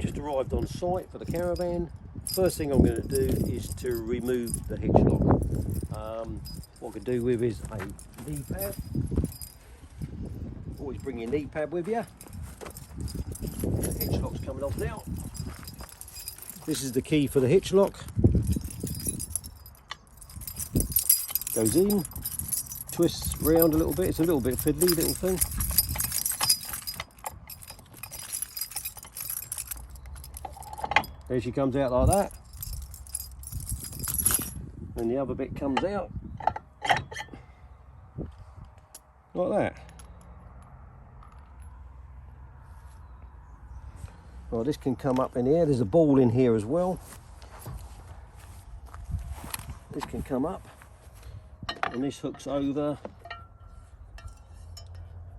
just arrived on site for the caravan. First thing I'm going to do is to remove the hitch lock. What I could do with is a knee pad. Always bring your knee pad with you. The hitch lock's coming off now. This is the key for the hitch lock. Goes in, twists round a little bit. It's a little bit fiddly little thing. There she comes out like that. And the other bit comes out like that. Well, this can come up in here. There's a ball in here as well. This can come up and this hooks over.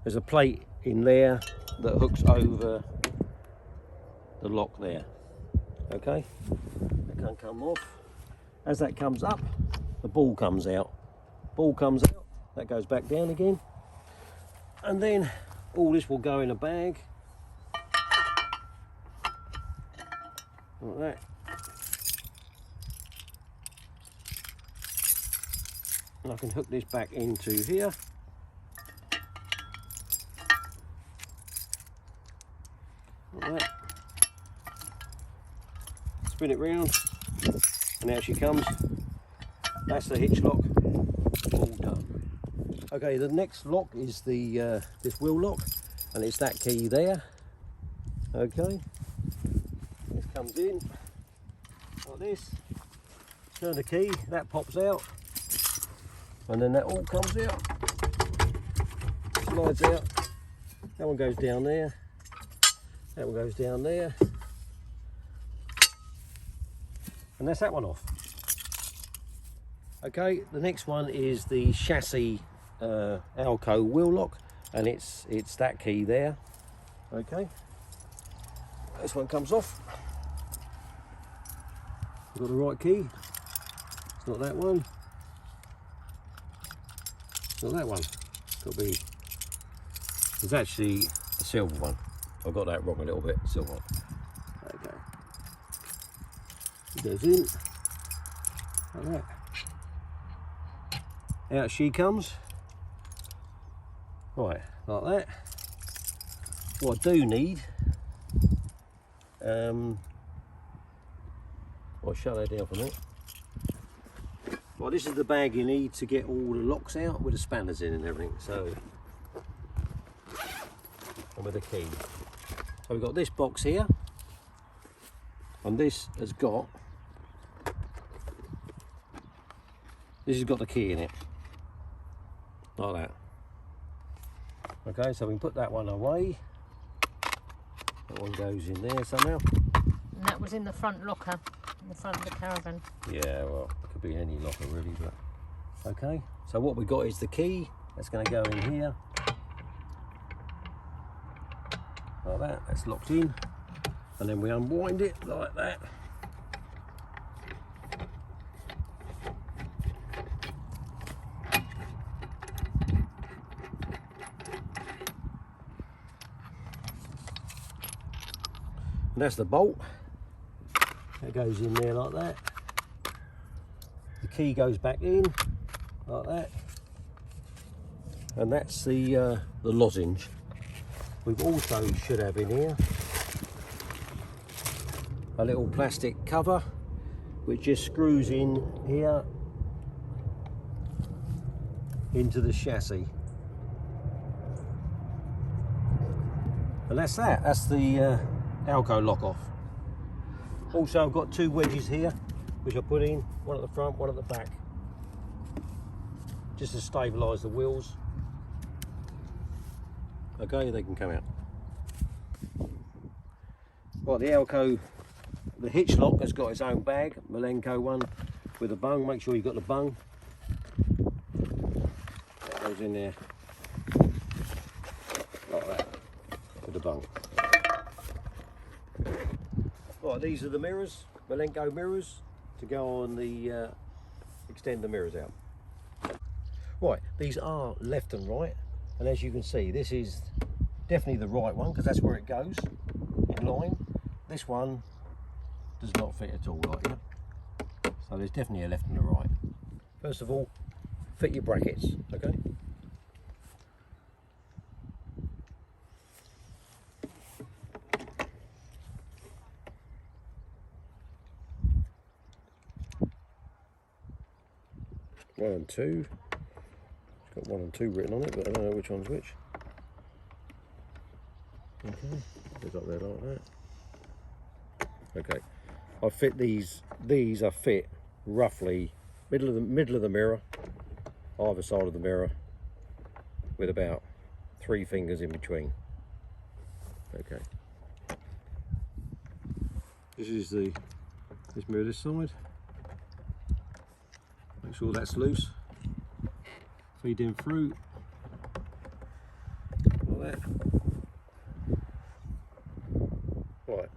There's a plate in there that hooks over the lock there. Okay, that can't come off. As that comes up, the ball comes out. Ball comes out, that goes back down again. And then all this will go in a bag. Like that. And I can hook this back into here. Like that. Spin it round, and out she comes. That's the hitch lock, all done. Okay, the next lock is the this wheel lock, and it's that key there. Okay, this comes in like this. Turn the key, that pops out, and then that all comes out, slides out. That one goes down there. That one goes down there. And that's that one off. Okay, the next one is the chassis Alco wheel lock, and it's that key there. Okay, this one comes off. Got the right key. It's not that one. It's not that one. It's got to be. It's actually a silver one. I got that wrong a little bit. Silver one. Okay. It goes in like that. Out she comes. Right, like that. What I do need, I'll shut that down for a minute. Well, this is the bag you need to get all the locks out with the spanners in and everything. So, and with the key. So we've got this box here, and this has got the key in it, like that. Okay, so we can put that one away. That one goes in there somehow. And that was in the front locker, in the front of the caravan. Yeah, well, it could be any locker really, but okay. So what we've got is the key. That's going to go in here, like that. That's locked in, and then we unwind it like that. And that's the bolt. That goes in there like that. The key goes back in like that. And that's the lozenge. We've also should have in here a little plastic cover which just screws in here into the chassis. And that's that. That's the Alco lock off. Also, I've got two wedges here which I put in, one at the front, one at the back, just to stabilise the wheels. Okay, they can come out. Right, the Alco, the hitch lock has got its own bag, Malenko one with a bung. Make sure you've got the bung. That goes in there like that with the bung. Right, these are the mirrors, Malenko mirrors, to go on the extend the mirrors out. Right, these are left and right, and as you can see, this is definitely the right one because that's where it goes in line. this one does not fit at all like here. So there's definitely a left and a right. First of all, fit your brackets, okay? One and two. It's got 1 and 2 written on it, but I don't know which one's which. Okay, put it up there like that. Okay, I fit these. These are fit roughly middle of the mirror, either side of the mirror, with about 3 fingers in between. Okay. This is this mirror this side. Make sure that's loose. Feed in through. Like that. Right.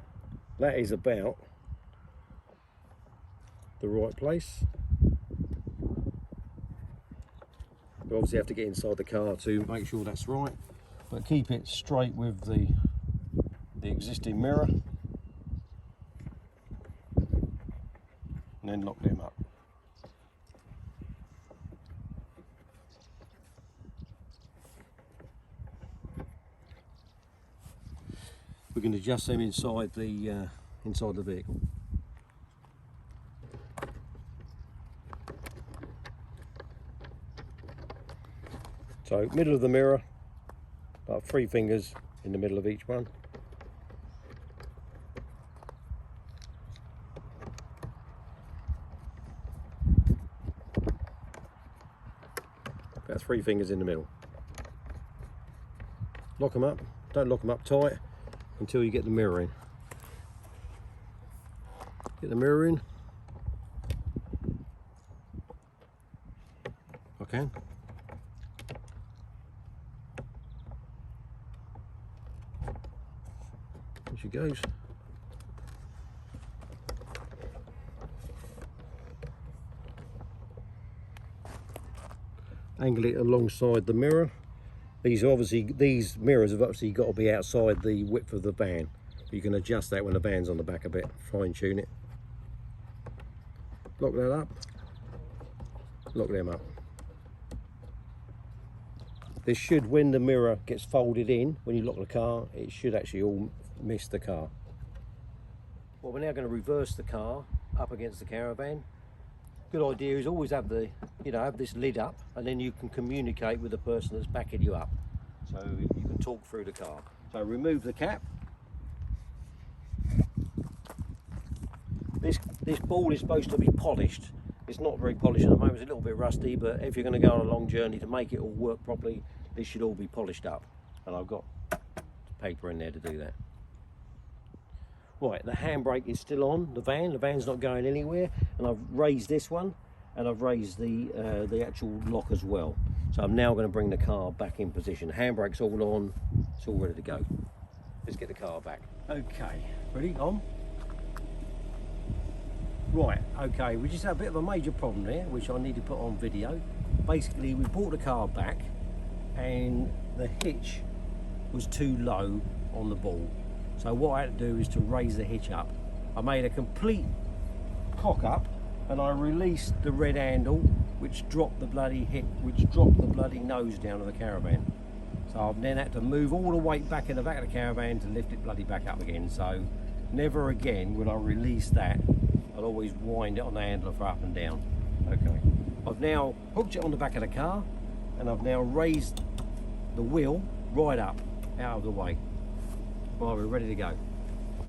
That is about the right place. You obviously have to get inside the car to make sure that's right, but keep it straight with the existing mirror, and then lock them up. We can adjust them inside the vehicle. So middle of the mirror, about 3 fingers in the middle of each one. About 3 fingers in the middle. Lock them up. Don't lock them up tight until you get the mirror in. Get the mirror in. If I can. There she goes. Angle it alongside the mirror. These mirrors have obviously got to be outside the width of the van. You can adjust that when the van's on the back a bit, fine tune it. Lock that up. Lock them up. This should, when the mirror gets folded in, when you lock the car, it should actually all miss the car. Well, we're now going to reverse the car up against the Caravan. Good idea is always have the, have this lid up, and then you can communicate with the person that's backing you up. So you can talk through the car. So remove the cap. This ball is supposed to be polished. It's not very polished at the moment, it's a little bit rusty, but if you're going to go on a long journey to make it all work properly, this should all be polished up. And I've got paper in there to do that. Right, the handbrake is still on the van's not going anywhere, and I've raised this one, and I've raised the actual lock as well. So I'm now going to bring the car back in position. Handbrake's all on, it's all ready to go. Let's get the car back. Okay, ready, on? Right, okay, we just had a bit of a major problem there, which I need to put on video. Basically, we brought the car back, and the hitch was too low on the ball. So what I had to do is to raise the hitch up. I made a complete cock up, and I released the red handle, which dropped the bloody nose down of the Caravan. So I've then had to move all the weight back in the back of the Caravan to lift it bloody back up again. So never again will I release that. I'll always wind it on the handle for up and down. Okay. I've now hooked it on the back of the car, and I've now raised the wheel right up out of the way. Right, we're ready to go.